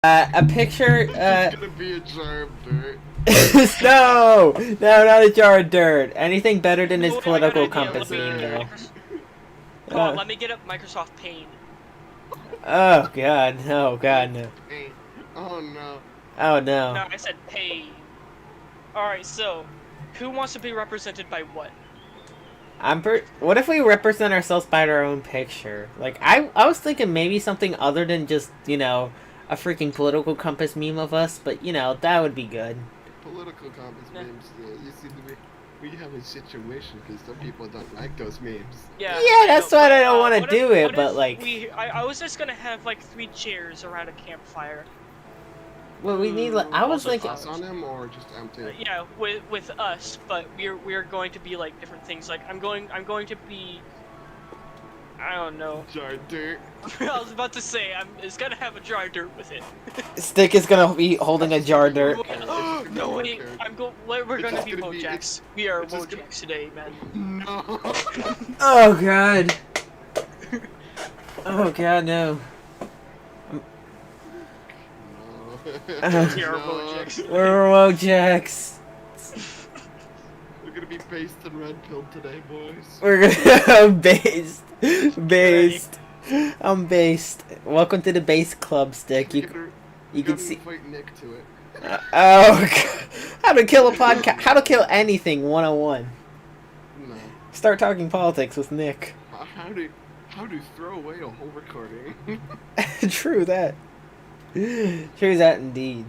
A picture, It's gonna be a jar of dirt. no, not a jar of dirt. Anything better than his I got political an idea. compass meme, though. Come on, let me get up Microsoft Paint. Oh god, no, god, no. Hey, oh no. Oh no. No, I said Paint. Alright, so, who wants to be represented by what? What if we represent ourselves by our own picture? Like, I was thinking maybe something other than just, you know, a freaking political compass meme of us, but, you know, that would be good. Political compass memes, you see, we have a situation because some people don't like those memes. Yeah, that's why I don't want to do it, but, like... I was just gonna have, like, 3 chairs around a campfire. Well, we need, like, I was thinking... Us on them or just empty? Yeah, with us, but we're going to be, like, different things. Like, I'm going to be... I don't know. Jar of dirt. I was about to say, it's gonna have a jar of dirt with it. Stick is gonna be holding a jar of dirt. No, wait, we're gonna be Wojaks. We are Wojaks today, man. No. Oh god. Oh god, no. We are Wojaks. We're Wojaks. We're gonna be based and red pilled today, boys. We're gonna based. I'm based. Welcome to the base club, Stick. You can see. Fight Nick to it. Oh, God. How to kill a podcast? How to kill anything 101. No. Start talking politics with Nick. How to throw away a whole recording? True that. True that indeed.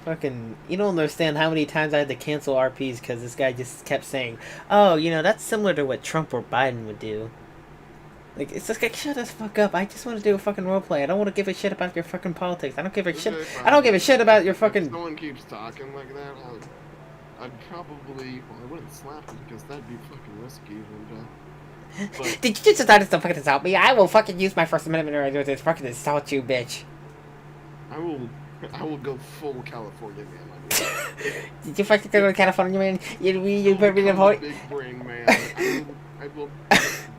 Fucking, you don't understand how many times I had to cancel RPs because this guy just kept saying, "Oh, you know, that's similar to what Trump or Biden would do." Like, it's just like, shut the fuck up. I just want to do a fucking roleplay. I don't want to give a shit about your fucking politics. I don't give a shit. I don't give a shit about your fucking... If someone keeps talking like that, I'd probably... Well, I wouldn't slap him because that'd be fucking risky. But... Did you just decide to fucking assault me? I will fucking use my First Amendment right to fucking assault you, bitch. I will go full California man. Did you fucking go to California, man? You put me in the point? Big brain man. I will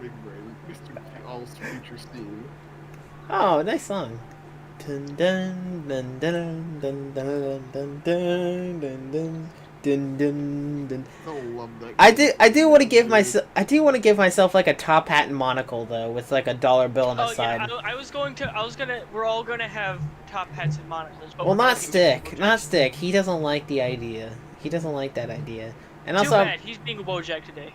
big brain. Mr. All's future Steam. Oh, nice song. Dun dun dun dun dun dun dun dun dun dun dun dun dun. I love that. I do want to give myself like a top hat and monocle though, with like a dollar bill on the side. Yeah, we're all gonna have top hats and monocles. But well, not Stick. He doesn't like the idea. He doesn't like that idea. And too also, bad. He's being a Wojak today.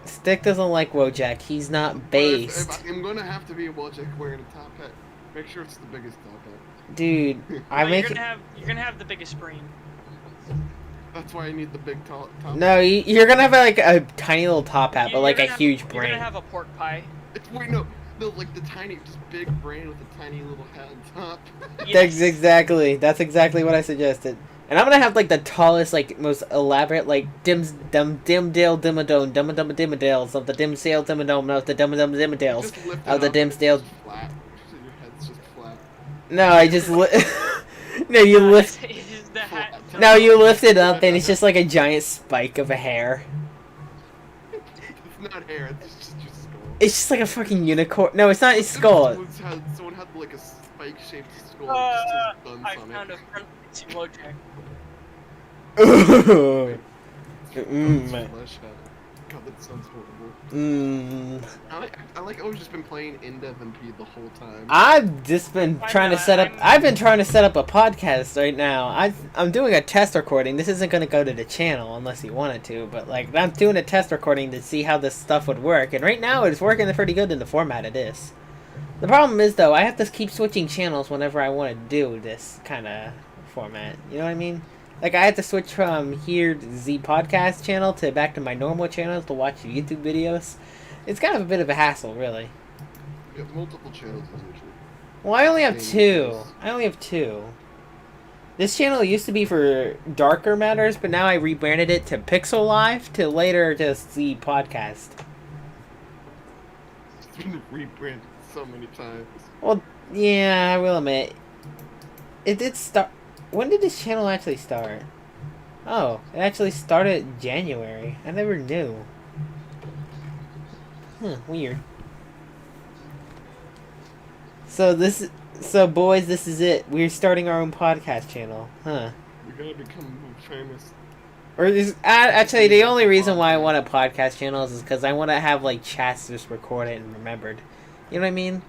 Stick doesn't like Wojak. He's not based. If I'm gonna have to be a Wojak wearing a top hat. Make sure it's the biggest top hat. Dude, you're gonna have the biggest brain. That's why I need the big top. No, you're gonna have like a tiny little top hat, but like a huge brain. You're gonna have a pork pie. Wait, no, like the tiny, just big brain with a tiny little hat on top. Yes. That's exactly what I suggested. And I'm gonna have like the tallest, like most elaborate, like dimdale dimmadome dimmadales of the dimsdale dimmadome of the dimmadales of the dimsdale. Your head's just flat. No, I just no, you lift. No, you lift it up and it's just like a giant spike of a hair. It's not hair. It's just your skull. It's just like a fucking unicorn. No, it's not a skull. Someone had like a spike-shaped skull. I found a friendly Wojak. Ooh. God, that sounds horrible. Mm. I always just been playing IndevMP the whole time. I've just been trying to set up. I've been trying to set up a podcast right now. I'm doing a test recording. This isn't gonna go to the channel unless you want it to. But like, I'm doing a test recording to see how this stuff would work. And right now, it's working pretty good in the format it is. The problem is though, I have to keep switching channels whenever I want to do this kind of format. You know what I mean? Like, I had to switch from here to the podcast channel to back to my normal channels to watch YouTube videos. It's kind of a bit of a hassle, really. You have multiple channels, usually. Well, I only have two. This channel used to be for darker matters, but now I rebranded it to Pixel Live to later just the podcast. It's been rebranded so many times. Well, yeah, I will admit. It did start... When did this channel actually start? Oh, it actually started in January. I never knew. Weird. So this So, boys, this is it. We're starting our own podcast channel, huh? We're gonna become famous. Or is actually the only reason why I want a podcast channel is because I want to have like chats just recorded and remembered. You know what I mean?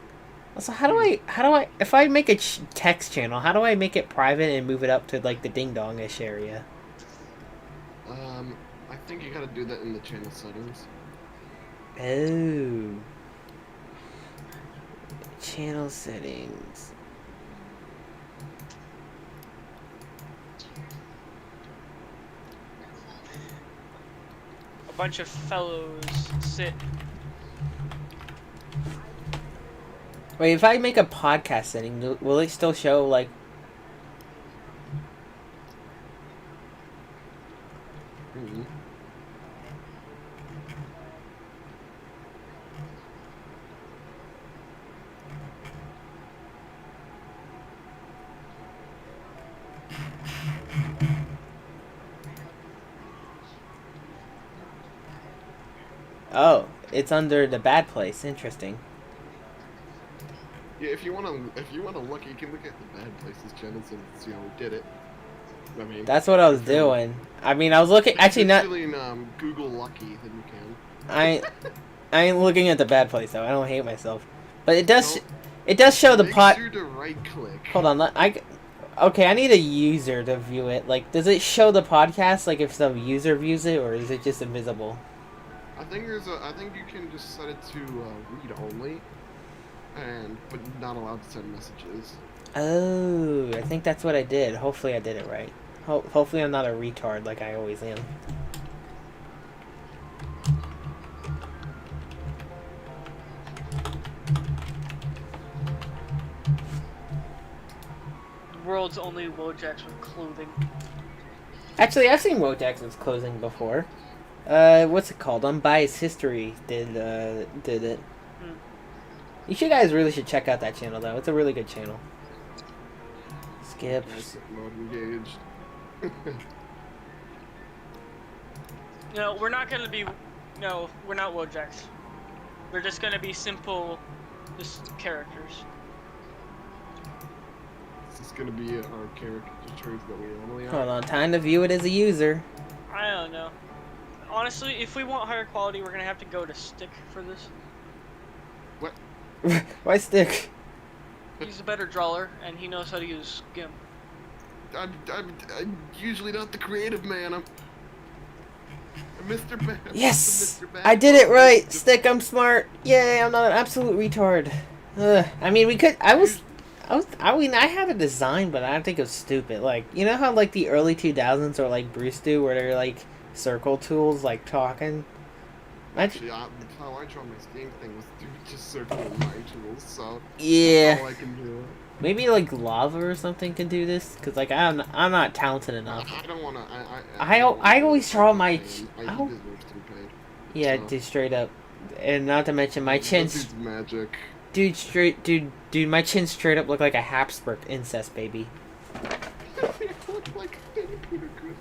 Also, how do I if I make a text channel, how do I make it private and move it up to like the ding dong-ish area? I think you gotta do that in the channel settings. Oh. Channel settings. A bunch of fellows sit. Wait, if I make a podcast setting, will it still show like? Mm-hmm. Oh, it's under the bad place. Interesting. Yeah, if you wanna look, you can look at the bad places channels and see how we did it. I mean, That's what I was if you're- doing. I mean, I was looking. Actually, if not. you're feeling Google lucky, then you can. I ain't looking at the bad place though. I don't hate myself, but it does. Nope. It does show the Make pot. sure to right click. Hold on. Okay, I need a user to view it. Like, does it show the podcast? Like, if some user views it, or is it just invisible? I think you can just set it to read only, but not allowed to send messages. Oh, I think that's what I did. Hopefully, I did it right. Hopefully, I'm not a retard like I always am. The world's only Wojaks with clothing. Actually, I've seen Wojackson's closing before. What's it called? Unbiased History did it. Hmm. You guys really should check out that channel though. It's a really good channel. Skip. Nice mode engaged. No, we're not gonna be. No, we're not Wojaks. We're just gonna be simple, just characters. This is gonna be our caricatures that we normally Hold are. on, time to view it as a user. I don't know. Honestly, if we want higher quality, we're gonna have to go to Stick for this. What? Why stick? He's a better drawer, and he knows how to use GIMP. I'm usually not the creative man. I'm Mr. Bad. Yes! Mr. Bad. I did it right! Stick, I'm smart! Yay, I'm not an absolute retard. I mean, we could. I mean, I had a design, but I think it was stupid. Like, you know how, like, the early 2000s or, like, Bruce do, where they're, like, circle tools, like, talking? Actually, how I draw my Steam thing was through just circling my tools, so Yeah. that's all I can do. Maybe, like, lava or something can do this? Because, like, I'm not talented enough. I don't wanna. I always draw my. He deserves to be paid. Yeah, So. dude, straight up. And not to mention, my chin's. This is magic. Dude, my chin straight up look like a Habsburg incest baby. Look like Peter Griffin.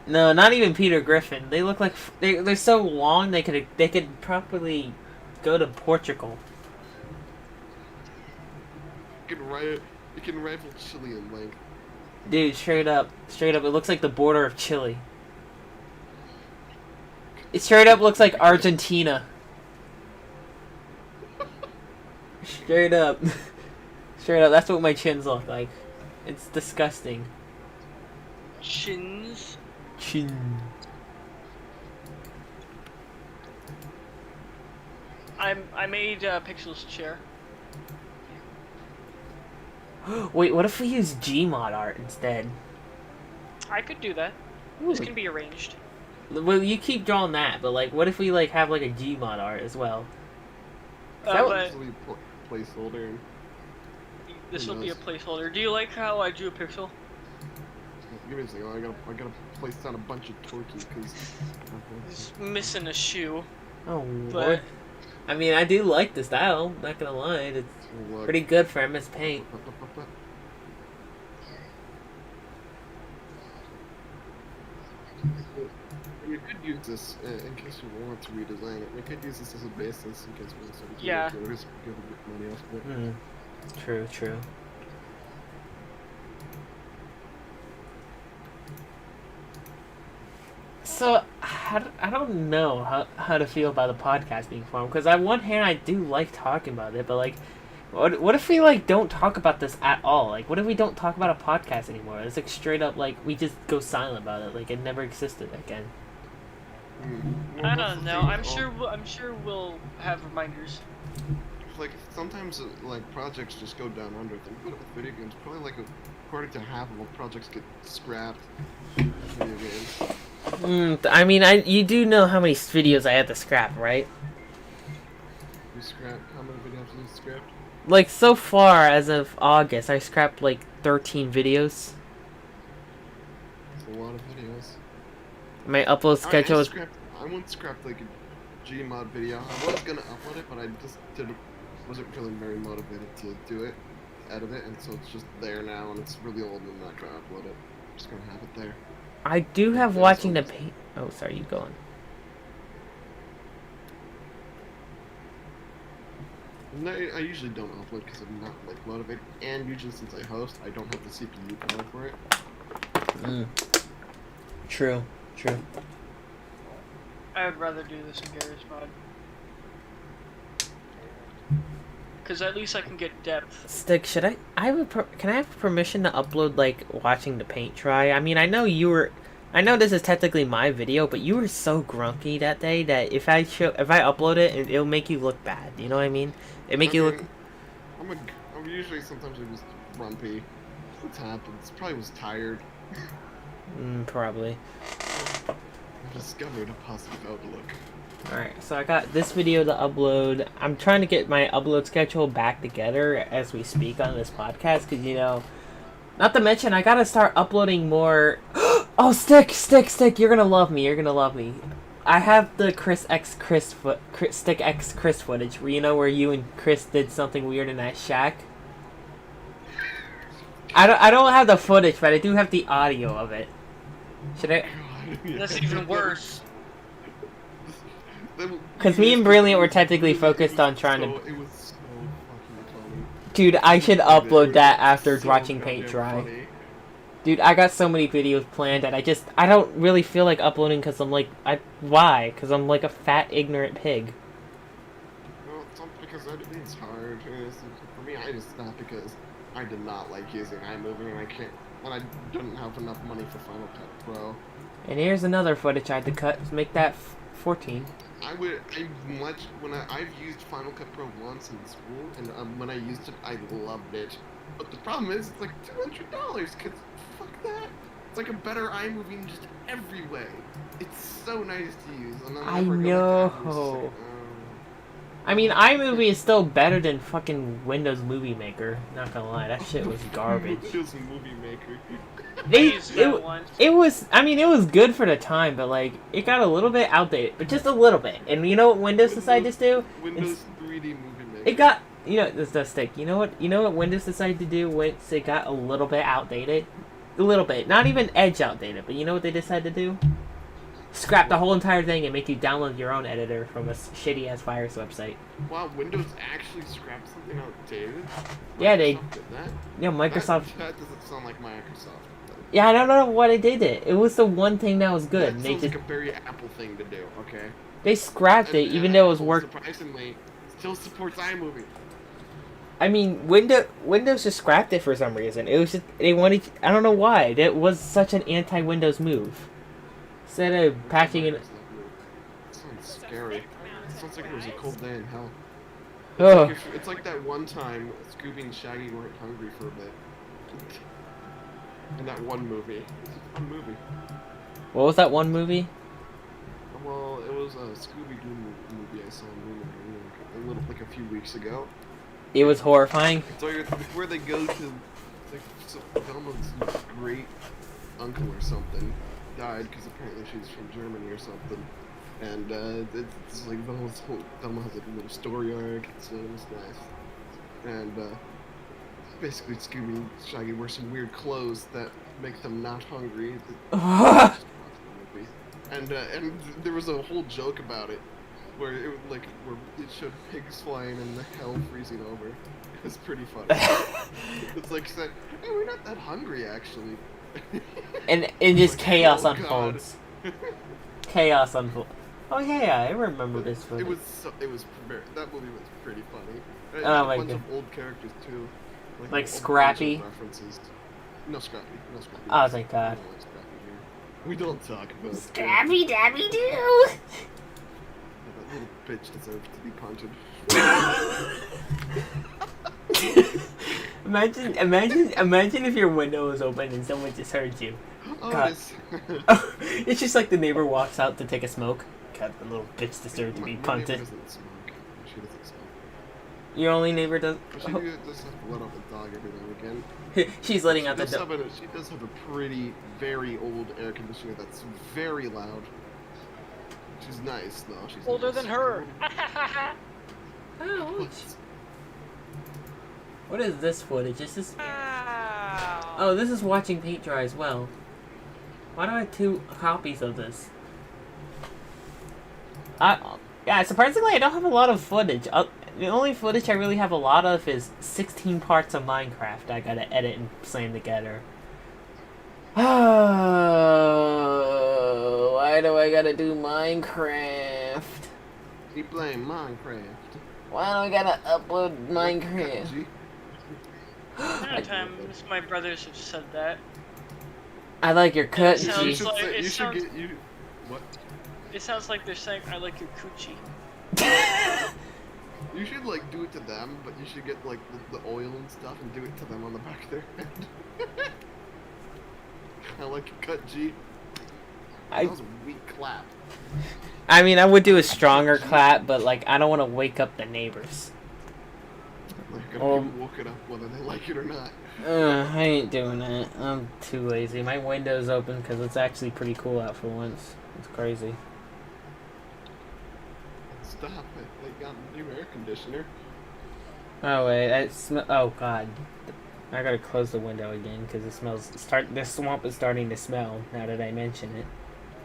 No, not even Peter Griffin. They look like they're so long they could probably go to Portugal. You can rival Chile in length. Dude, straight up, it looks like the border of Chile. It straight up looks like Argentina. Straight up, that's what my chins look like. It's disgusting. Chins. Chin. I made Pixel's chair. Wait, what if we use Gmod art instead? I could do that. This can be arranged. Well, you keep drawing that, but like, what if we like have like a Gmod art as well? But Actually, placeholder. this will be a placeholder. Do you like how I drew a pixel? Give me a second. I gotta place down a bunch of torches because. He's missing a shoe. Oh, But- what? I mean, I do like the style. Not gonna lie, it's pretty good for MS Paint. We could use this in case you want to redesign it. We could use this as a basis in case we want to Yeah. give money off of it. True, true. So, I don't know how to feel about the podcast being formed, because on one hand, I do like talking about it, but, like, what if we, like, don't talk about this at all? Like, what if we don't talk about a podcast anymore? It's, like, straight up, like, we just go silent about it, like, it never existed again. Well, I that's don't the know. thing, I'm sure we'll have reminders. like sometimes like projects just go down under. Think about it with video games. Probably like according to half of all projects get scrapped. Video games. I mean, you do know how many videos I had to scrap, right? You scrap. How many videos you scrapped? Like, so far, as of August, I scrapped, like, 13 videos. It's a lot of videos. My upload schedule is... I once scrapped like a Gmod video. I was gonna upload it, but I just wasn't feeling very motivated to do it, edit it, and so it's just there now, and it's really old, and I'm not gonna upload it. I'm just gonna have it there. I do have watching the paint... Oh, sorry, you go on. No, I usually don't upload because I'm not like motivated, and usually since I host, I don't have the CPU power for it. True, true. I would rather do this in Garry's Mod. Because at least I can get depth. Stick, should I have can I have permission to upload, like, watching the paint dry? I mean, I know this is technically my video, but you were so grumpy that day that if I upload it, it'll make you look bad. You know what I mean? It make you look... I'm usually sometimes I'm just grumpy. It's happens. Probably was tired. Probably. I discovered a positive outlook. Alright, so I got this video to upload. I'm trying to get my upload schedule back together as we speak on this podcast, because, you know, not to mention, I gotta start uploading more... Oh, Stick, you're gonna love me, I have the Stick X Chris footage, where, you know, where you and Chris did something weird in that shack. I don't have the footage, but I do have the audio of it. Should I... That's even worse. Because me and Brilliant were technically focused on trying to... It was so fucking funny. Dude, I should upload that after watching paint dry. Funny. Dude, I got so many videos planned that I don't really feel like uploading because I'm like... Why? Because I'm like a fat, ignorant pig. Well, it's not because editing's hard. For me, I just stopped because I did not like using iMovie, and I can't... And I didn't have enough money for Final Cut Pro. And here's another footage I had to cut to make that 14. I've used Final Cut Pro once in school, and when I used it, I loved it. But the problem is, it's like $200, cause fuck that. It's like a better iMovie in just every way. It's so nice to use. And I know. I mean, iMovie is still better than fucking Windows Movie Maker. Not gonna lie, that shit was garbage. Windows Movie Maker. It was good for the time, but like it got a little bit outdated, but just a little bit. And you know what Windows decided to do? Windows 3D Movie Maker. It got this does stick. You know what Windows decided to do once it got a little bit outdated? A little bit, not even Edge outdated, but you know what they decided to do? Scrap the whole entire thing and make you download your own editor from a shitty ass virus website. Wow, Windows actually scrapped something outdated? Yeah, they. Did that? Yeah, Microsoft. That doesn't sound like Microsoft. Yeah, I don't know why they did it. It was the one thing that was good. That sounds like a very Apple thing to do. Okay. They scrapped it, even though it was work. Surprisingly, still supports iMovie. I mean, Windows just scrapped it for some reason. It was just, they wanted. I don't know why. That was such an anti-Windows move. Instead of patching it. It sounds scary. It sounds like it was a cold day in hell. Oh. It's like that one time Scooby and Shaggy weren't hungry for a bit. In that one movie. It's a fun movie. What was that one movie? Well, it was a Scooby-Doo movie I saw like a few weeks ago. It was horrifying. So where they go to, like, Velma's great uncle or something died because apparently she's from Germany or something, and it's like Velma has like a little story arc. It's nice, and basically Scooby and Shaggy wear some weird clothes that make them not hungry. And there was a whole joke about it. where it showed pigs flying and the hell freezing over. It was pretty funny. It's like saying, "Hey, we're not that hungry actually." and just Like, chaos oh, unfolds. Chaos unfolds. Oh yeah, I remember this It footage. was that movie was pretty funny. It Oh had my a bunch God. of old characters too. Like a bunch of Scrappy? references. No Scrappy. No Scrappy. Oh, thank God. We don't like Scrappy here. We don't talk about Scrappy Dabby Doo! That little bitch deserves to be punted. Imagine if your window was open and someone just heard you. Oh, God. It's just like the neighbor walks out to take a smoke. God, the little bitch deserved to be My neighbor punted. doesn't smoke. She doesn't smoke. Your only neighbor does. But she does have to let out the dog every now and again. She's letting out the dog. She does have a very old air conditioner that's very loud. She's nice though. She's Older nice. than her. Oh, what is this footage? Is this? Wow. Oh, this is watching paint dry as well. Why do I have 2 copies of this? Yeah, surprisingly, I don't have a lot of footage. The only footage I really have a lot of is 16 parts of Minecraft I gotta edit and slam together. Oh, why do I gotta do Minecraft? Keep playing Minecraft. Why do I gotta upload Minecraft? Sometimes my brothers have said that. I like your cut, It You sounds G. like- should say, it you sounds- should get you. What? It sounds like they're saying, "I like your coochie." You should like do it to them, but you should get like the oil and stuff and do it to them on the back of their head. I like your cut, G. That was a weak clap. I mean, I would do a stronger clap, but like, I don't want to wake up the neighbors. Like, Or- people woke it up whether they like it or not. I ain't doing that. I'm too lazy. My window's open because it's actually pretty cool out for once. It's crazy. Stop it. They got a new air conditioner. Oh wait, oh god, I gotta close the window again because it smells. This swamp is starting to smell now that I mention it.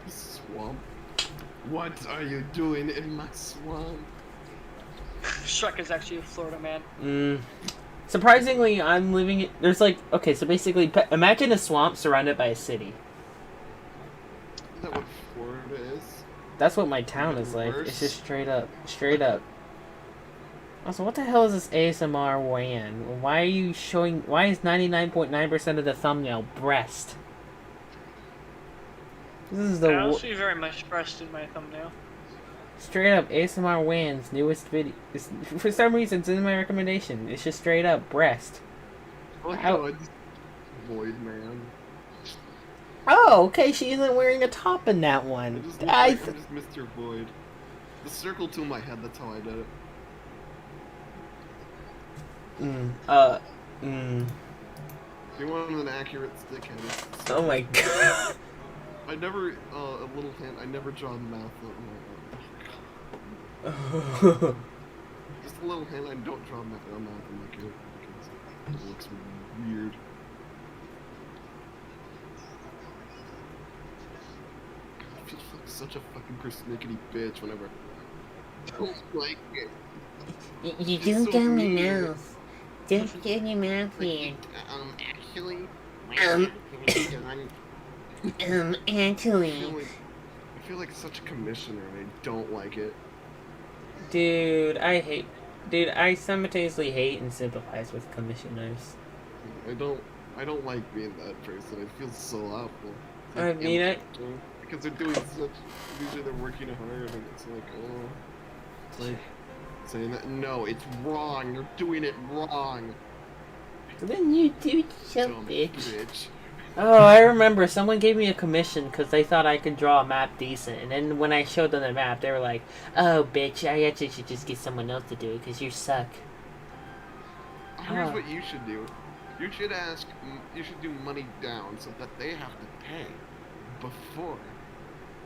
Swamp. What are you doing in my swamp? Shrek is actually a Florida man. Surprisingly, I'm living. There's like okay, so basically, imagine a swamp surrounded by a city. Is that what Florida is? That's what my town is like. It's just straight up. Also, what the hell is this ASMR WAN? Why are you showing? Why is 99.9% of the thumbnail breast? This is the I don't see very much breast in my thumbnail. straight up ASMR WAN's newest video. For some reason, it's in my recommendation. It's just straight up breast. Oh, Ow. Void man. Oh, okay. She isn't wearing a top in that one. I just missed your void. The circle to my head. That's how I did it. If you want an accurate stick hand. Oh my god. I never, a little hint, I never draw the mouth. Just a little hint, I don't draw mouth on my kid because it looks weird. I feel like such a fucking persnickety bitch whenever I don't like it. You It's don't so get my mean. mouth. Don't get your mouth here. Actually, Actually. I feel like such a commissioner and I don't like it. Dude, I simultaneously hate and sympathize with commissioners. I don't like being that person. It feels so awful. It's I mean, insulting, because they're doing such. Usually they're working hard, and it's like, oh, it's like saying that. No, it's wrong. You're doing it wrong. Then you do Dumb bitch. bitch. Oh, I remember someone gave me a commission because they thought I could draw a map decent, and then when I showed them the map, they were like, "Oh, bitch, I actually should just get someone else to do it because you suck." Here's Oh. what you should do. You should ask. You should do money down so that they have to pay before.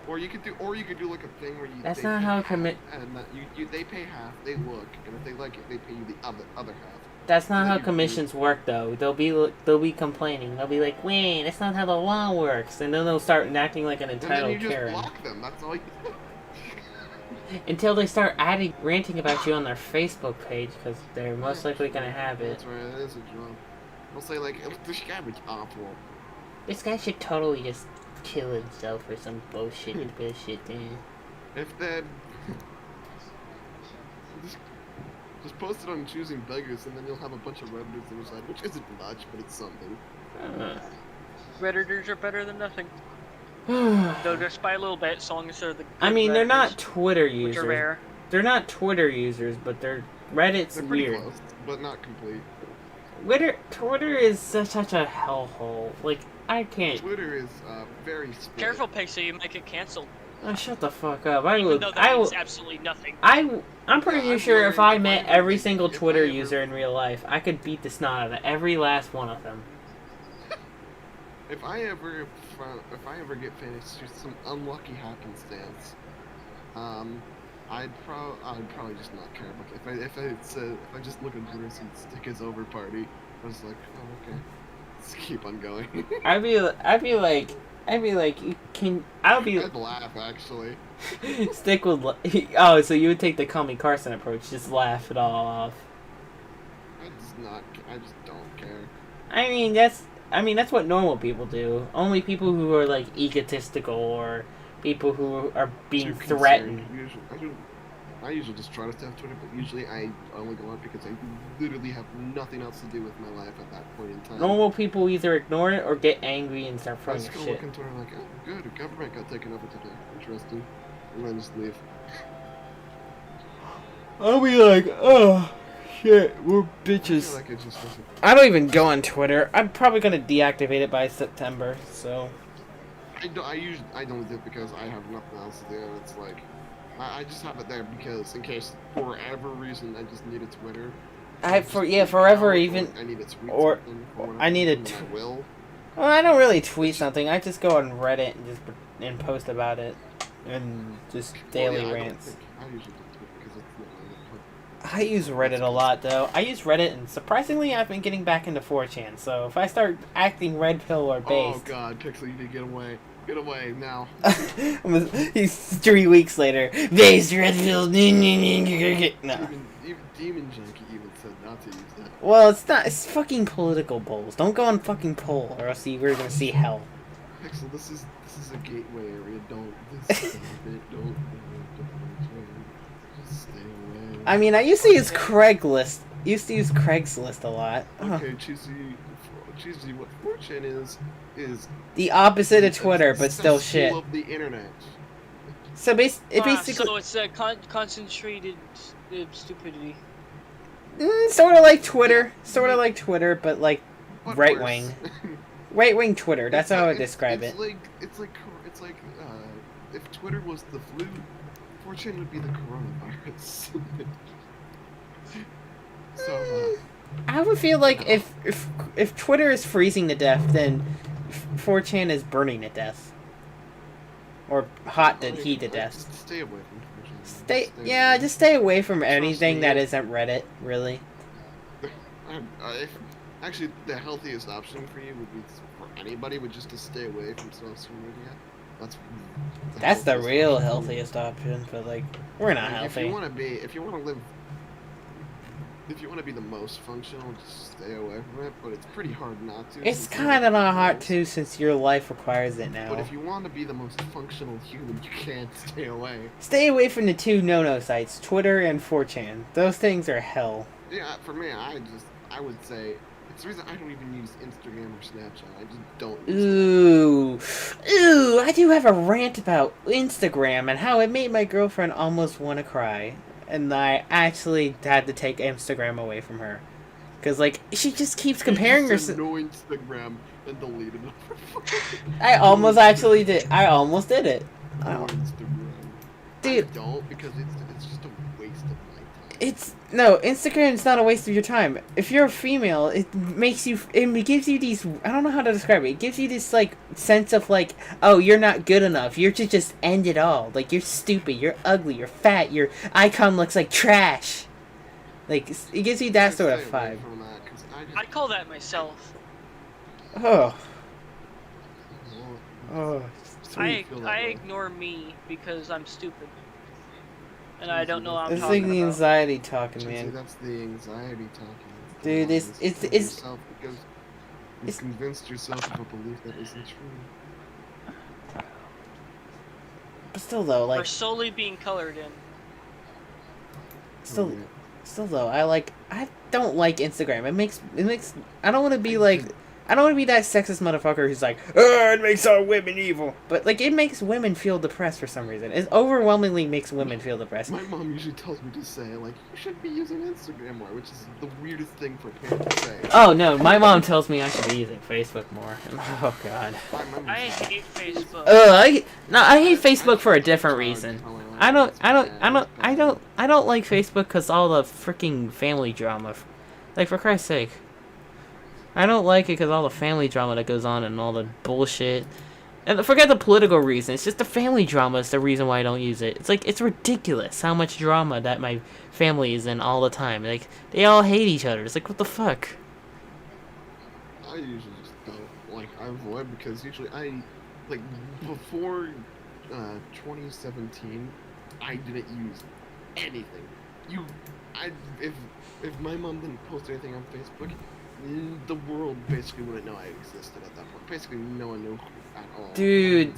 Or you could do like a thing where you. That's they not pay how half, commit- And they pay half. They look, and if they like it, they pay you the other half. That's not And how then you do- commissions work, though. They'll be complaining. They'll be like, "Wait, that's not how the law works," and then they'll start acting like an And then entitled you just Karen. block them. That's all. Until they start ranting about you on their Facebook page, because they're most likely gonna have it. That's right, that is a job. I'll say like, this guy was awful. This guy should totally just kill himself or some bullshit thing. If that... just post it on choosing beggars, and then you'll have a bunch of Redditors on your side, which isn't much, but it's something. Redditors are better than nothing. They'll just by a little bit, so long as they're the. I mean, they're not Redditors, Twitter which are users. rare. They're not Twitter users, but Reddit's They're pretty weird. close, but not complete. Twitter is such a hellhole. Like, I can't. Twitter is very split. Careful, Pixie, you might get canceled. Oh, shut the fuck up. Even though that means absolutely nothing. I'm pretty Yeah, sure if I met every if single I Twitter ever- user in real life, I could beat the snot out of every last one of them. If I ever get finished through some unlucky happenstance, I'd probably just not care. But if I just look at Twitter and stick his over party, I was like, oh okay, let's keep on going. I'd be like, I'd laugh actually. stick with, oh, so you would take the Call Me Carson approach, just laugh it all off. I just don't care. I mean, that's what normal people do. Only people who are, like, egotistical or people who are being Too threatened. concerned. I usually just try to stay off Twitter, but usually I only go on because I literally have nothing else to do with my life at that point in time. Normal people either ignore it or get angry and start I throwing just go shit. look into Twitter like, oh good, the government got taken over today. Interesting. And then just leave. I'll be like, oh, shit, we're I bitches. feel like it just doesn't. I don't even go on Twitter. I'm probably gonna deactivate it by September, so. I don't do it because I have nothing else to do. It's like I just have it there because in case for whatever reason I just need a Twitter. Forever Or even. I need to tweet or something for whatever I need a reason, I will. Well, I don't really tweet something. I just go on Reddit and post about it and just daily Well, yeah, rants. I usually don't tweet because it's not really I use Reddit a lot though. I use Reddit and surprisingly I've been getting back into 4chan. So if I start acting red pill or Oh based, god, Pixel, you need to get away. Get away now. he's 3 weeks later. Based red pill. No. Even Demon Junkie even said not to use that. Well, it's not. It's fucking political polls. Don't go on fucking poll, or else we're gonna see hell. Pixel, this is a gateway area. Don't stop it. Don't. Just stay away. I mean, I used to use Craigslist. A lot. Okay, Cheesy, what 4chan is The opposite of Twitter, but still shit. Of the internet. So basically, So it's a concentrated stupidity. sort of like Twitter, but like What right worse? wing, right wing Twitter. That's how I would describe it. It's like if Twitter was the flu, 4chan would be the coronavirus. So. I would feel like if Twitter is freezing to death, then 4chan is burning to death, or hot to heat to death. Just stay away from 4chan. Just stay away from anything me. that isn't Reddit, really. Actually, the healthiest option for you would be for anybody would just to stay away from social media. That's the healthiest real option. healthiest option, but like we're not Like, healthy. If you want to be the most functional, just stay away from it. But it's pretty hard not to. It's since kind of not hard rules. too, since your life requires it now. But if you want to be the most functional human, you can't stay away. Stay away from the two no-no sites, Twitter and 4chan. Those things are hell. Yeah, for me, I would say it's the reason I don't even use Instagram or Snapchat. I just don't. Use Ooh, I do have a rant about Instagram and how it made my girlfriend almost want to cry. And I actually had to take Instagram away from her. Because, like, she just keeps comparing herself. No Instagram and deleted it. I almost actually did. I almost did it. No Instagram. Dude. I don't because it's just a waste of my time. No, Instagram's not a waste of your time. If you're a female, it gives you these, I don't know how to describe it. It gives you this, like, sense of, like, oh, you're not good enough. You're to just end it all. Like, you're stupid, you're ugly, you're fat, your icon looks like trash. Like, it gives you that sort of Stay away vibe. from that, 'cause I call that myself. Oh. Well, Oh. some I feel that way. ignore me because I'm stupid. and I don't know what I'm It's talking like the about. anxiety talking, See, man. that's the anxiety talking. Dude, It's it's yourself because you've it's- convinced yourself of a belief that isn't true. but still though, We're like solely being colored in. still Oh, yeah. still though, I don't like Instagram. It makes I don't want to be like I don't want to be that sexist motherfucker who's like, oh, it makes all women evil. But like, it makes women feel depressed for some reason. It overwhelmingly makes women feel depressed. My mom usually tells me to say, like, you should be using Instagram more, which is the weirdest thing for a parent to say. Oh no, my mom tells me I should be using Facebook more. Oh god. I hate Facebook. I hate Facebook for a different reason. I don't like Facebook because all the freaking family drama. Like, for Christ's sake. I don't like it because all the family drama that goes on and all the bullshit. And forget the political reason. It's just the family drama is the reason why I don't use it. It's like, it's ridiculous how much drama that my family is in all the time. Like, they all hate each other. It's like, what the fuck? I usually just don't. Like, I avoid because usually like, before 2017, I didn't use anything. If my mom didn't post anything on Facebook, the world basically wouldn't know I existed at that point. Basically, no one knew at all. Dude,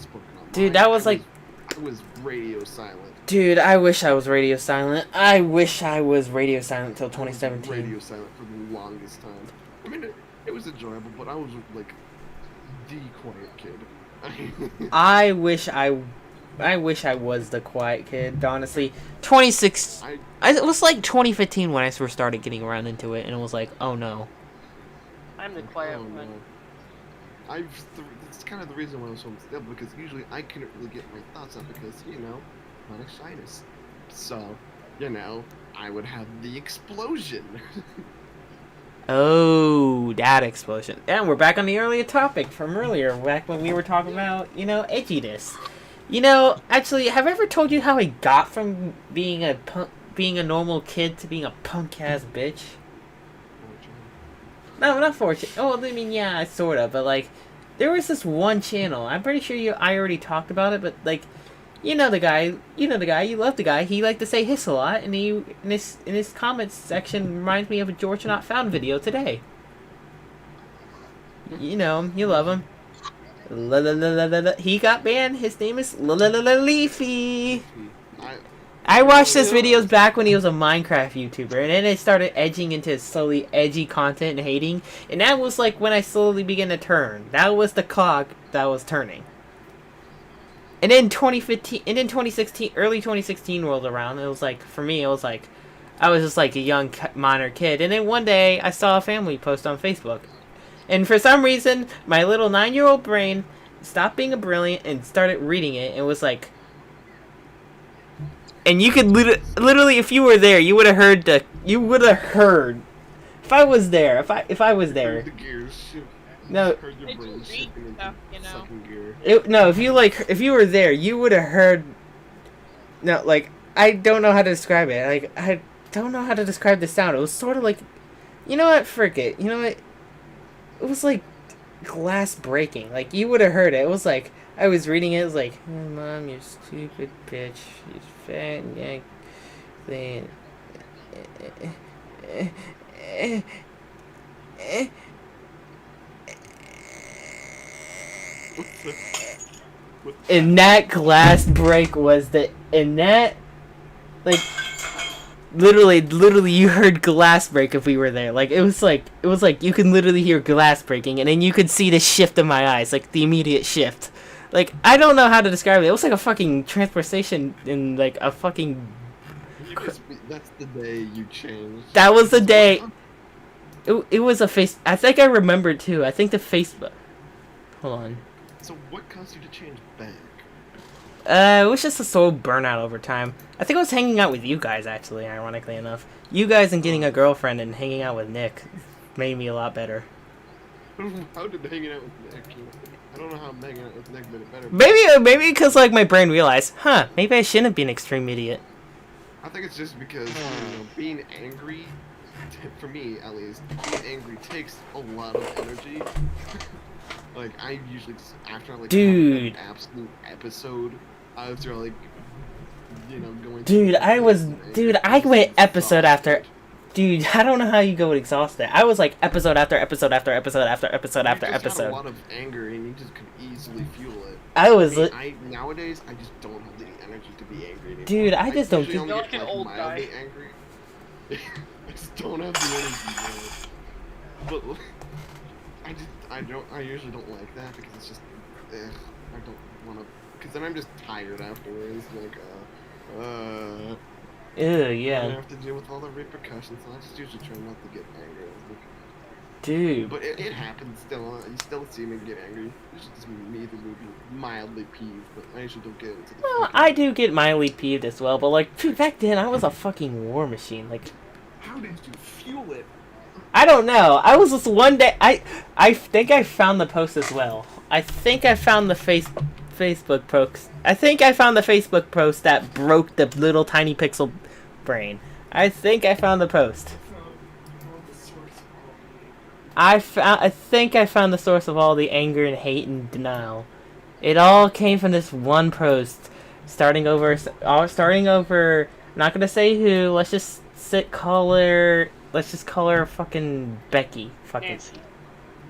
that was like... I was radio silent. Dude, I wish I was radio silent. I wish I was radio silent until 2017. Radio silent for the longest time. I mean, it was enjoyable, but I was like the quiet kid. I wish I was the quiet kid, honestly. It was like 2015 when I first started getting around into it, and it was like, oh no. I'm the quiet one. No. It's kind of the reason why I was so unstable, because usually I couldn't really get my thoughts out because, not a shyness. So, I would have the explosion. Oh, that explosion. And we're back on the earlier topic from earlier, back when we were talking about, edginess. Actually, have I ever told you how I got from being a normal kid to being a punk-ass bitch? No, not fortune. Oh, I mean, yeah, sort of, but like, there was this one channel. I'm pretty sure I already talked about it, but like, you love the guy. He liked to say hiss a lot, and in his comments section reminds me of a George Not Found video today. You love him. He got banned. His name is Leafy. I watched his videos back when he was a Minecraft YouTuber, and then it started edging into slowly edgy content and hating, and that was like when I slowly began to turn. That was the clock that was turning. And then 2016, early 2016 rolled around. It was like, for me, it was like, I was just like a young minor kid, and then one day I saw a family post on Facebook, and for some reason, my little 9-year-old brain stopped being a brilliant and started reading it, and was like. And you could literally, if you were there, you would have heard if I was there, if I was there. The gears shift. No. Heard your brain shifting into second gear. If you were there, you would have heard. No, like, I don't know how to describe it. Like, I don't know how to describe the sound. It was sort of like, you know what? Frick it. You know what? It was like glass breaking. Like, you would have heard it. It was like, I was reading it. It was like, oh, Mom, you stupid bitch. You fat yank thing. And that glass break was literally you heard glass break if we were there. Like, it was like you can literally hear glass breaking, and then you could see the shift in my eyes, like the immediate shift. Like, I don't know how to describe it. It was like a fucking transportation in like a fucking. That's the day you changed. That was the day. It was a face. I think I remember too. I think the Facebook. Hold on. So what caused you to change back? It was just a slow burnout over time. I think I was hanging out with you guys, actually, ironically enough. You guys and getting a girlfriend and hanging out with Nick made me a lot better. How did hanging out with Nick? I don't know how hanging out with Nick made it better. Maybe because like my brain realized, maybe I shouldn't be an extreme idiot. I think it's just because being angry, for me at least, being angry takes a lot of energy. Like, I usually just, after like Dude. an absolute episode, after like going. Dude, I went episode after. Dude, I don't know how you go exhausted. I was like episode after episode after episode after episode after Got a episode. lot of anger, and you just could easily fuel it. Nowadays, I just don't have the energy to be angry anymore. Dude, I just don't usually think. only You're get, like an old mildly guy. angry. I just don't have the energy. But I usually don't like that because it's just, I don't want to, because then I'm just tired afterwards. Like, Ew, I yeah. have to deal with all the repercussions, so I just usually try not to get angry. Dude. But it happens still. You still see me get angry. It's just me that would be mildly peeved, but I usually don't get into the. Well, I do get mildly peeved as well, but like, dude, back then I was a fucking war machine. Like, How did you fuel it? I don't know. I was just one day. I think I found the post as well. I think I found the Facebook post. I think I found the Facebook post that broke the little tiny pixel brain. I think I found the post. I think I found the source of all the anger and hate and denial. It all came from this one post. Starting over. Not gonna say who. Let's just call her fucking Becky. Fuck it.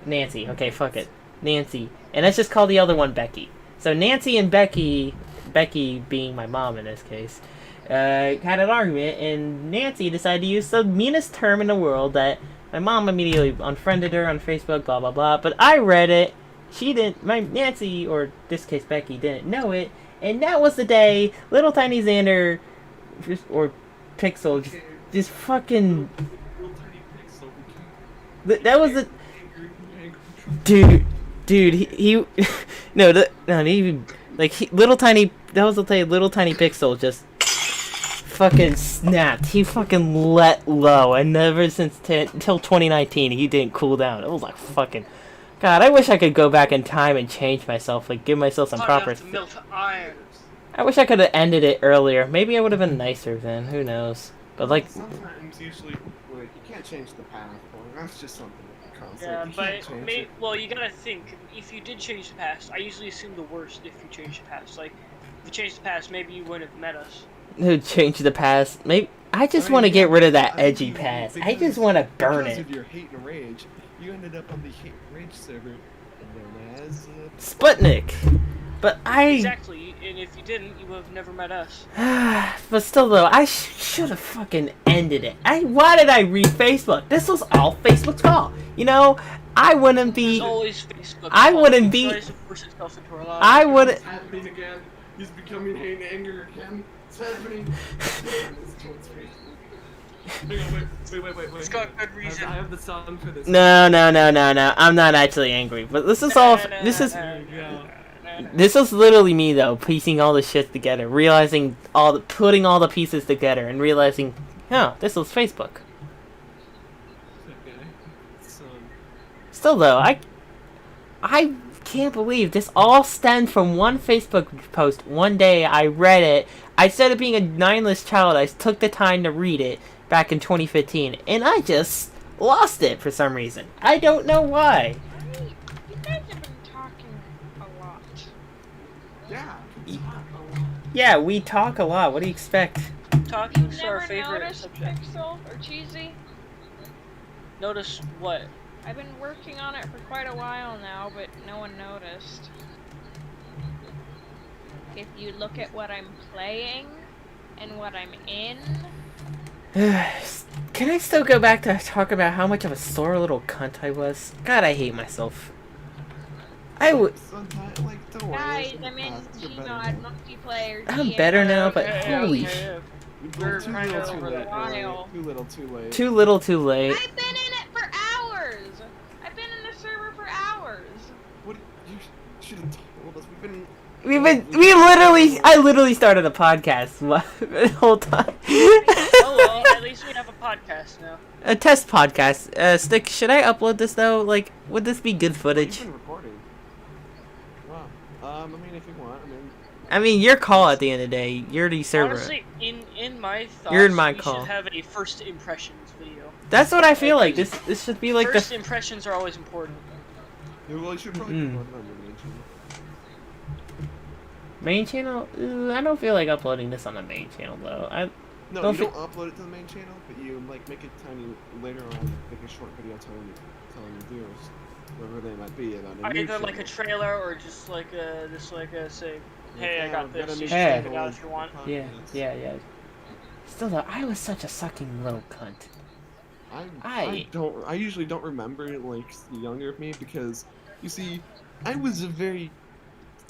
Nancy. Okay, fuck it. Nancy. And let's just call the other one Becky. So Nancy and Becky being my mom in this case, had an argument, and Nancy decided to use the meanest term in the world that my mom immediately unfriended her on Facebook, blah blah blah. But I read it. She didn't. Nancy, or this case Becky, didn't know it, and that was the day little tiny Xander, or Pixel, just fucking. That was the. Dude, he little tiny. That was the day little tiny Pixel just fucking snapped. He fucking let low, and ever since until 2019, he didn't cool down. It was like fucking. God, I wish I could go back in time and change myself, like give myself some proper. I wish I could have ended it earlier. Maybe I would have been nicer then. Who knows? But like. Sometimes, usually, you can't change the path. That's just something. Yeah, but you gotta think. If you did change the past, I usually assume the worst. If you change the past, like if you change the past, maybe you wouldn't have met us. Who changed the past? Maybe I just want to get rid of that edgy past. I just want to burn it. Because of your hate and rage, you ended up on the hate and rage server, known as Sputnik. But exactly, and if you didn't, you would have never met us. But still, though, I should have fucking ended it. Why did I read Facebook? This was all Facebook's fault. You know, I wouldn't be. It's always Facebook. I wouldn't be. I would. It's happening again. He's becoming hate and anger again. It's happening. Wait. It's got good reason. I have the song for this. No. I'm not actually angry. But this is all. This was literally me though, piecing all the shit together, realizing putting all the pieces together, and realizing, this was Facebook. Still though, I can't believe this all stemmed from one Facebook post. One day I read it. Instead of being a mindless child, I took the time to read it back in 2015, and I just lost it for some reason. I don't know why. You guys have been talking a lot. Yeah, we talk a lot. What do you expect? Talking's our Never favorite noticed subject. Pixel or Cheesy? Notice what? I've been working on it for quite a while now, but no one noticed. If you look at what I'm playing and what I'm in. Can I still go back to talk about how much of a sore little cunt I was? God, I hate myself. I would. Guys, I'm in Gmod multiplayer. I'm better now, but holy yeah. We're We're kind of over the while. Too little, too late. Too little, too late. I've been in it for hours! I've been in the server for hours! What? You should have told us. I literally started a podcast the whole time. Oh well, at least we have a podcast now. A test podcast. Stick, should I upload this though? Like, would this be good footage? You've been recording. Wow. I mean, if you want, your call at the end of the day. You're the server. Honestly, in my thoughts, You're in my we call. should have a first impressions video. That's what I feel like. This should be like First impressions are always important. well, you should probably record it on your main channel. Main channel? I don't feel like uploading this on the main channel though. No, Don't you don't upload it to the main channel, but you like make a tiny later on, make a short video telling viewers, whoever they might be, about a new Either like a channel. trailer or just like a say, hey, I got I've got a this. new You should check it channel, out if you want. podcast. Yeah. Still though, I was such a sucking little cunt. I usually don't remember like the younger of me because you see, I was a very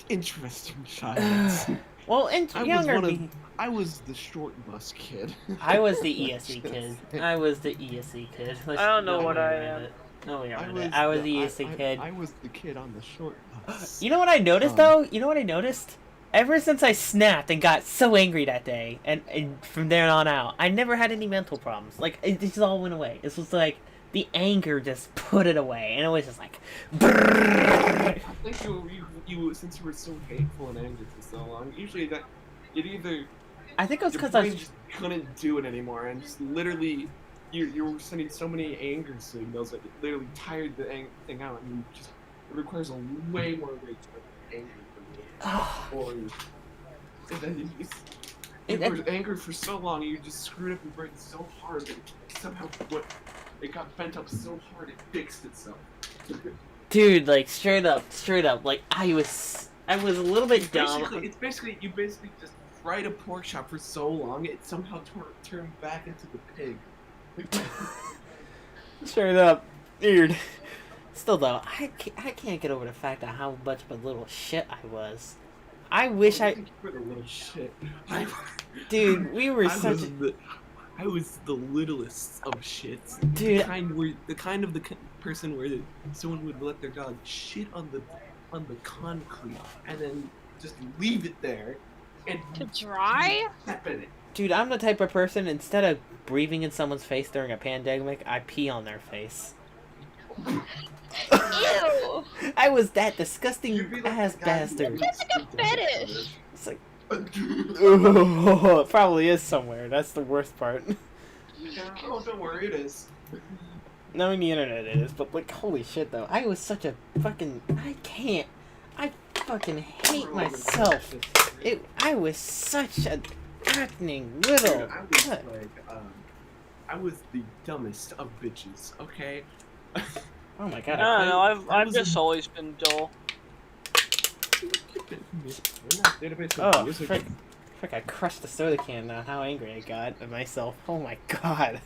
interesting child. Well, I was the short bus kid. I was the ESE kid. I was the ESE kid. I don't know what I am. I was the ESE kid. I was the kid on the short bus. You know what I noticed though? You know what I noticed? Ever since I snapped and got so angry that day, and from there on out, I never had any mental problems. Like, it just all went away. It was like, the anger just put it away, and it was just like, brrrr. I think you since you were so hateful and angry for so long, usually that it either I think it was your because I brain was just couldn't do it anymore, and just literally you were sending so many anger signals that it literally tired the thing out, and it requires a way more rate to be angry from you. Or and then you were angry for so long, you just screwed up your brain so hard that somehow it got bent up so hard it fixed itself. dude, like straight up, like I was a little bit dumb. It's basically you just fried a pork chop for so long it somehow turned back into the pig. Straight up, dude. Still though, I can't get over the fact of how much of a little shit I was. I wish I. Thank you for the little shit. Dude, we were such. I was the littlest of shits. Dude, The kind of person where someone would let their dog shit on the concrete and then just leave it there and To dry? step in it. Dude, I'm the type of person, instead of breathing in someone's face during a pandemic, I pee on their face. Ew! I was that disgusting You'd be like ass the guy who bastard. That's like a fetish. It's like, oh, it probably is somewhere. That's the worst part. Oh, don't worry, it is. Knowing the internet it is, but like, holy shit though. I was such a fucking, I fucking hate myself. I was such a threatening little. Dude, I was the dumbest of bitches. Okay. Oh my god. I've just always been dull. Oh, frick, I crushed the soda can now. How angry I got at myself. Oh my god.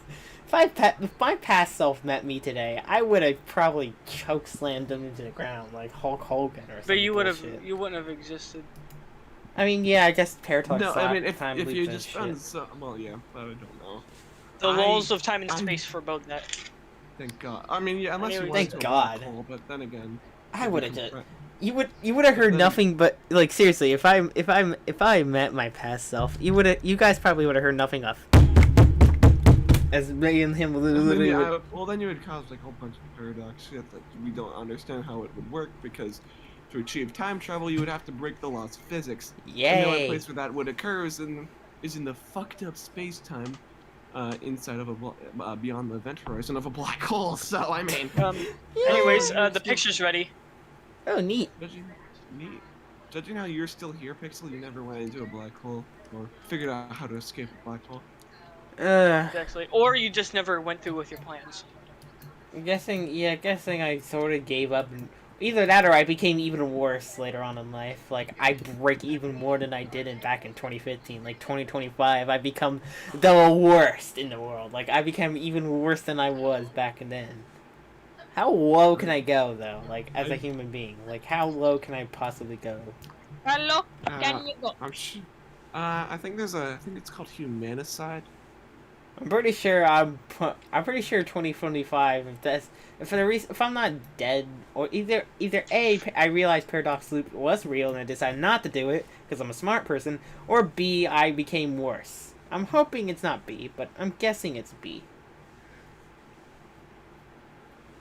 If my past self met me today, I would have probably choke slammed him into the ground like Hulk Hogan or something. But you wouldn't have existed. I mean, yeah, I guess Paradox. No, I mean, if time you loops just and found some, well, yeah, but I don't know. The laws of time and space forbode that. Thank God. I mean, yeah, unless you Anyway, went thank to a black God. hole, but then again, I would have just. Right. You would have heard then- nothing but, like, seriously, if I met my past self, you guys probably would have heard nothing of. As me and him literally. Well, then you would cause like a whole bunch of paradox shit that we don't understand how it would work, because to achieve time travel you would have to break the laws of physics. And the only Yay! place where that would occur is in the fucked up space time inside of beyond the event horizon of a black hole. So I mean, Anyways, the picture's ready. Oh, neat. Judging how you're still here, Pixel, you never went into a black hole or figured out how to escape a black hole. Exactly. Or you just never went through with your plans. Guessing I sort of gave up, and either that or I became even worse later on in life. Like, I break even more than I did back in 2015. Like, 2025, I become the worst in the world. Like, I became even worse than I was back then. How low can I go, though? Like, as a human being? Like, how low can I possibly go? Hello, can you go? I think it's called humanicide. I'm pretty sure 2025. If I'm not dead, or either A, I realized Paradox Loop was real and I decided not to do it because I'm a smart person, or B, I became worse. I'm hoping it's not B, but I'm guessing it's B.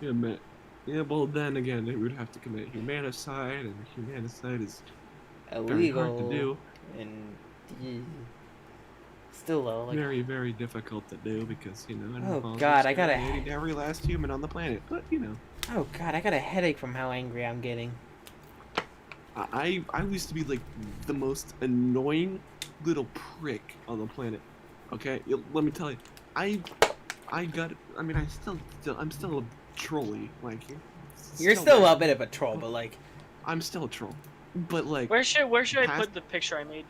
Yeah, well then again, it would have to commit humanicide, and humanicide is Illegal. very hard to do. And still though, like, Very, very difficult to do because it Oh, involves God, I gotta- exterminating every last human on the planet. But oh god, I got a headache from how angry I'm getting. I used to be like the most annoying little prick on the planet. Okay, let me tell you, I got. I mean, I'm still a trolley. Like, You're still bad. a bit of a troll, but like, I'm still a troll. But like, Where should I past put the picture I made?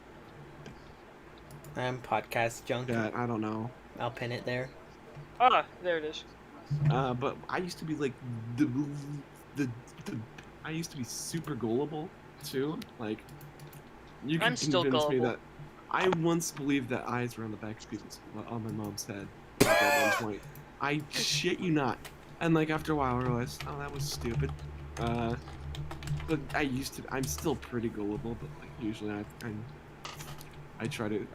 I'm podcast junk. that, I don't know. I'll pin it there. Ah, there it is. But I used to be like the, the I used to be super gullible too. Like, you can I'm still convince me gullible. that I once believed that eyes were on the back of people's on my mom's head. Like, at one point, I shit you not. And like after a while, I realized, oh, that was stupid. But I'm still pretty gullible. But like usually, I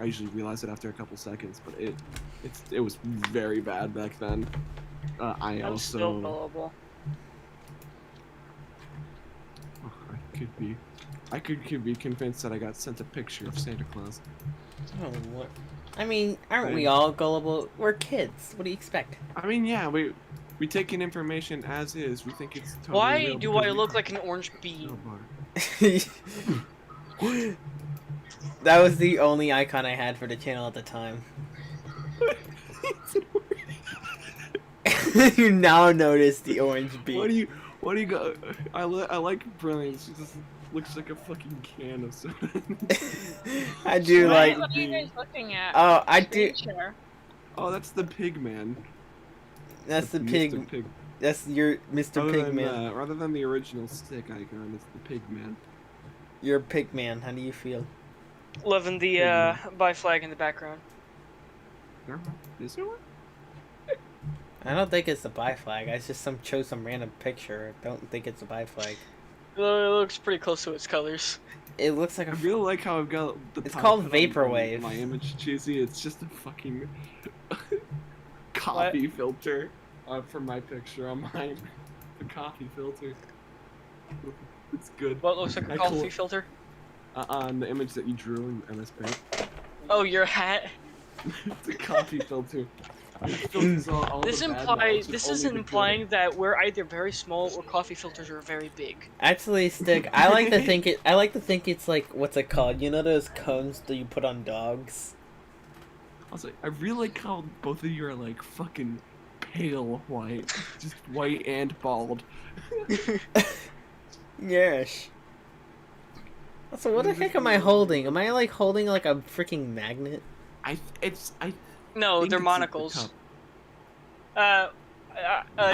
usually realize it after a couple seconds. But it was very bad back then. I'm still gullible. Oh, I could be convinced that I got sent a picture of Santa Claus. Oh, what? I mean, aren't we all gullible? We're kids. What do you expect? I mean, yeah, we take in information as is. We think it's totally Why real do because I we look like an orange bee? know about That was the only icon I had for the channel at the time. You now notice the orange bee. What do you got? I like Brilliance. She just looks like a fucking can of soda. I do like. What are you guys looking at? Oh, I do. Screen share. Oh, that's the pig man. That's the Mr. pig. That's your Mr. Pigman. Rather than the original stick icon, it's the pig man. You're a pigman. How do you feel? Loving the bi flag in the background. Is there one? I don't think it's a bi flag. I just chose some random picture. I don't think it's a bi flag. It looks pretty close to its colors. It looks like I a. really like how I've got the. It's top called put on Vaporwave. My image cheesy. It's just a fucking coffee filter for my picture on mine. The coffee filter. It's good. What looks like a I coffee col- filter? On the image that you drew in MS Paint. Oh, your hat. It's a coffee filter. It filters all This the bad implies. knowledge, This only is the good. implying that we're either very small or coffee filters are very big. Actually, Stick. I like to think it. I like to think it's like what's it called? You know those cones that you put on dogs. I was like, I really like how both of you are like fucking pale white, just white and bald. Yes. So what the heck am I holding? Am I like holding like a freaking magnet? I No, think they're it's a monocles. cup.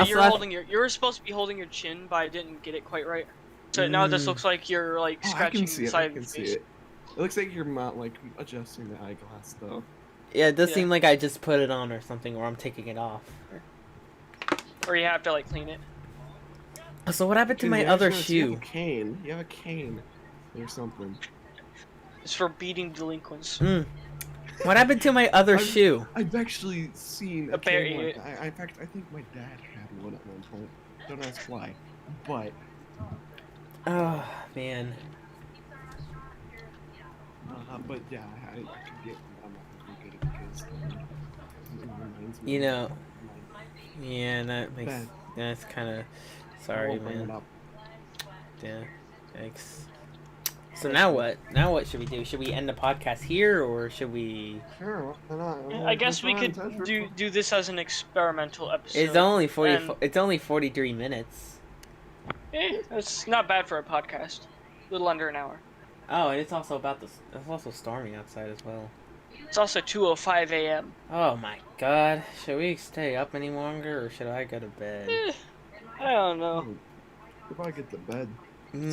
You're holding your. You're supposed to be holding your chin, but I didn't get it quite right. So now this looks like you're like Oh, I scratching can see the it. side I of can your see face. it. It looks like you're not like adjusting the eyeglass though. Yeah, it does Yeah. seem like I just put it on or something, or I'm taking it off. Or you have to like clean it. So what happened to Dude, my you other actually have shoe? a cane. You have a cane or something. It's for beating delinquents. What happened to my other I'm- shoe? I've actually seen A a bear cane ate like it. that. In fact, I think my dad had one at one point. Don't ask why, but Oh man. yeah, I could get. I'm not gonna get it because it reminds me. You know. of my Yeah, that makes. bad. That's kind of. I Sorry, won't bring it man. up. Yeah. Thanks. So now what? Now what should we do? Should we end the podcast here, or should we? Sure, why not? I guess we could do this as an experimental episode. It's only 40. and- It's only 43 minutes. It's not bad for a podcast. A little under an hour. Oh, and it's also about this. It's also storming outside as well. It's also 2:05 a.m. Oh my God! Should we stay up any longer, or should I go to bed? I don't know. If I get to bed.